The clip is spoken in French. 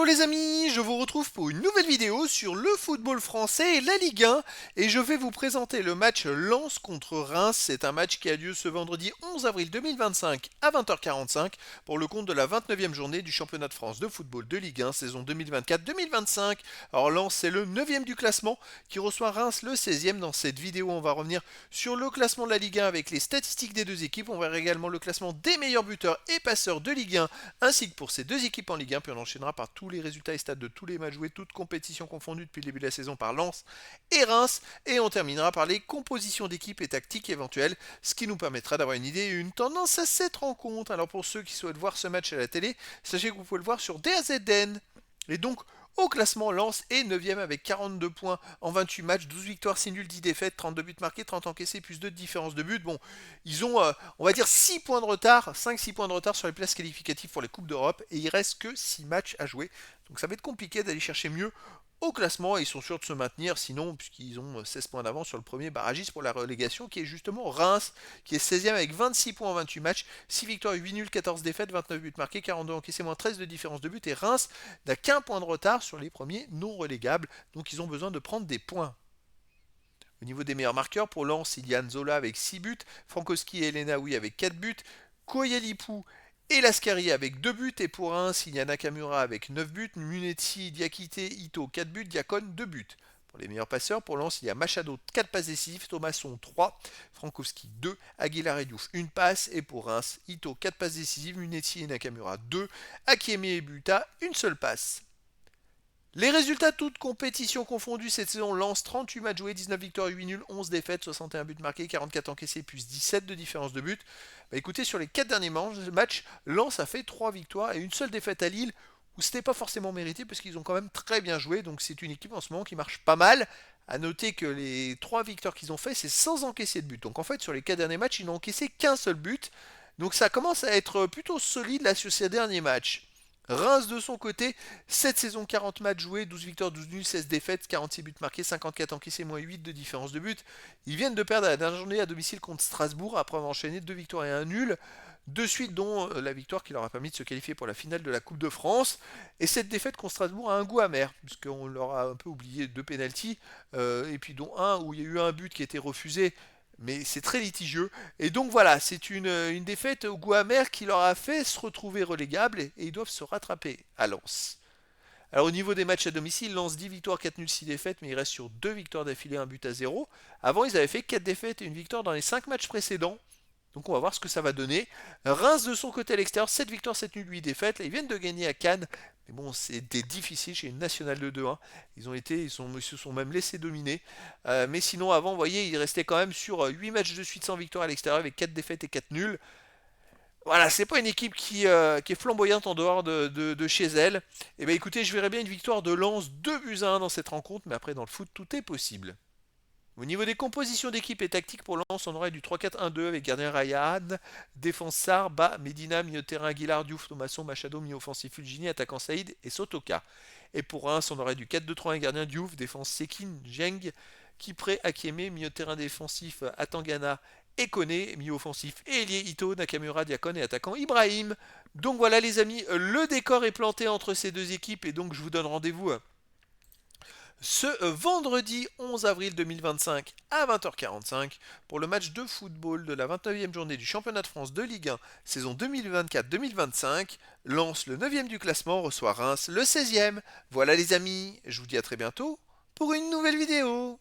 Hello les amis, je vous retrouve pour une nouvelle vidéo sur le football français et la Ligue 1 et je vais vous présenter le match Lens contre Reims. C'est un match qui a lieu ce vendredi 11 avril 2025 à 20h45 pour le compte de la 29e journée du championnat de France de football de Ligue 1 saison 2024-2025. Alors Lens c'est le 9e du classement qui reçoit Reims le 16e. Dans cette vidéo on va revenir sur le classement de la Ligue 1 avec les statistiques des deux équipes. On verra également le classement des meilleurs buteurs et passeurs de Ligue 1 ainsi que pour ces deux équipes en Ligue 1, puis on enchaînera par tous les résultats et stats de tous les matchs joués, toutes compétitions confondues depuis le début de la saison par Lens et Reims, et on terminera par les compositions d'équipes et tactiques éventuelles, ce qui nous permettra d'avoir une idée et une tendance à cette rencontre. Alors pour ceux qui souhaitent voir ce match à la télé, sachez que vous pouvez le voir sur DAZN. Et donc, au classement, Lens est 9e avec 42 points en 28 matchs, 12 victoires, 6 nuls, 10 défaites, 32 buts marqués, 30 encaissés, plus 2 de différence de but. Bon, ils ont, on va dire, 6 points de retard, 5-6 points de retard sur les places qualificatives pour les Coupes d'Europe, et il reste que 6 matchs à jouer. Donc ça va être compliqué d'aller chercher mieux au classement, et ils sont sûrs de se maintenir, sinon, puisqu'ils ont 16 points d'avance sur le premier barragiste pour la relégation, qui est justement Reims, qui est 16e avec 26 points en 28 matchs, 6 victoires, 8 nuls, 14 défaites, 29 buts marqués, 42 encaissés, moins 13 de différence de but, et Reims n'a qu'un point de retard sur les premiers non relégables, donc ils ont besoin de prendre des points. Au niveau des meilleurs marqueurs, pour Lens, il y a Nzola avec 6 buts, Frankowski et Elena avec 4 buts, Koyalipou et Lascari avec 2 buts, et pour Reims, il y a Nakamura avec 9 buts, Munetsi, Diakité, Ito 4 buts, Diakone 2 buts. Pour les meilleurs passeurs, pour Lens, il y a Machado 4 passes décisives, Thomasson 3, Frankowski 2, Aguilar et Diouf 1 passe, et pour Reims, Ito 4 passes décisives, Munetsi et Nakamura 2, Akieme et Buta 1 seule passe. Les résultats toutes compétitions confondues cette saison: Lens 38 matchs joués, 19 victoires, 8 nuls, 11 défaites, 61 buts marqués, 44 encaissés, plus 17 de différence de but. Écoutez, sur les 4 derniers matchs, Lens a fait 3 victoires et une seule défaite à Lille, où c'était pas forcément mérité parce qu'ils ont quand même très bien joué. Donc c'est une équipe en ce moment qui marche pas mal. À noter que les 3 victoires qu'ils ont fait, c'est sans encaisser de but. Donc en fait, sur les 4 derniers matchs, ils n'ont encaissé qu'un seul but. Donc ça commence à être plutôt solide là sur ces derniers matchs. Reims de son côté, cette saison 40 matchs joués, 12 victoires, 12 nuls, 16 défaites, 46 buts marqués, 54 encaissés, moins 8 de différence de but. Ils viennent de perdre la dernière journée à domicile contre Strasbourg après avoir enchaîné 2 victoires et un nul, de suite dont la victoire qui leur a permis de se qualifier pour la finale de la Coupe de France. Et cette défaite contre Strasbourg a un goût amer, puisqu'on leur a un peu oublié 2 pénaltys, et puis dont un où il y a eu un but qui a été refusé, mais c'est très litigieux. Et donc voilà, c'est une défaite au goût amer qui leur a fait se retrouver relégables et ils doivent se rattraper à Lens. Alors au niveau des matchs à domicile, Lens 10 victoires, 4 nuls, 6 défaites, mais il reste sur 2 victoires d'affilée, un but à 0. Avant, ils avaient fait 4 défaites et une victoire dans les 5 matchs précédents. Donc on va voir ce que ça va donner. Reims de son côté à l'extérieur, 7 victoires, 7 nuls, 8 défaites. Là, ils viennent de gagner à Cannes. Mais bon, c'était difficile chez une nationale de 2-1. Ils se sont même laissés dominer. Mais sinon, avant, vous voyez, ils restaient quand même sur 8 matchs de suite sans victoire à l'extérieur avec 4 défaites et 4 nuls. Voilà, c'est pas une équipe qui est flamboyante en dehors de chez elle. Et bien écoutez, je verrais bien une victoire de Lens 2 buts à 1 dans cette rencontre, mais après dans le foot, tout est possible. Au niveau des compositions d'équipe et tactiques pour Lens, on aurait du 3-4-1-2 avec gardien Ryan, défense Sarr, Bas, Medina, milieu de terrain Aguilar, Diouf, Thomasson, Machado, milieu offensif Fulgini, attaquant Saïd et Sotoka. Et pour Reims, on aurait du 4-2-3-1 gardien Diouf, défense Sekin, Jeng, Kipré, Akieme, milieu de terrain défensif Atangana et Koné, milieu offensif et ailier Ito, Nakamura, Diakon et attaquant Ibrahim. Donc voilà les amis, le décor est planté entre ces deux équipes et donc je vous donne rendez-vous ce vendredi 11 avril 2025 à 20h45 pour le match de football de la 29e journée du championnat de France de Ligue 1 saison 2024-2025. Lens, le 9e du classement, reçoit Reims, le 16e. Voilà les amis, je vous dis à très bientôt pour une nouvelle vidéo.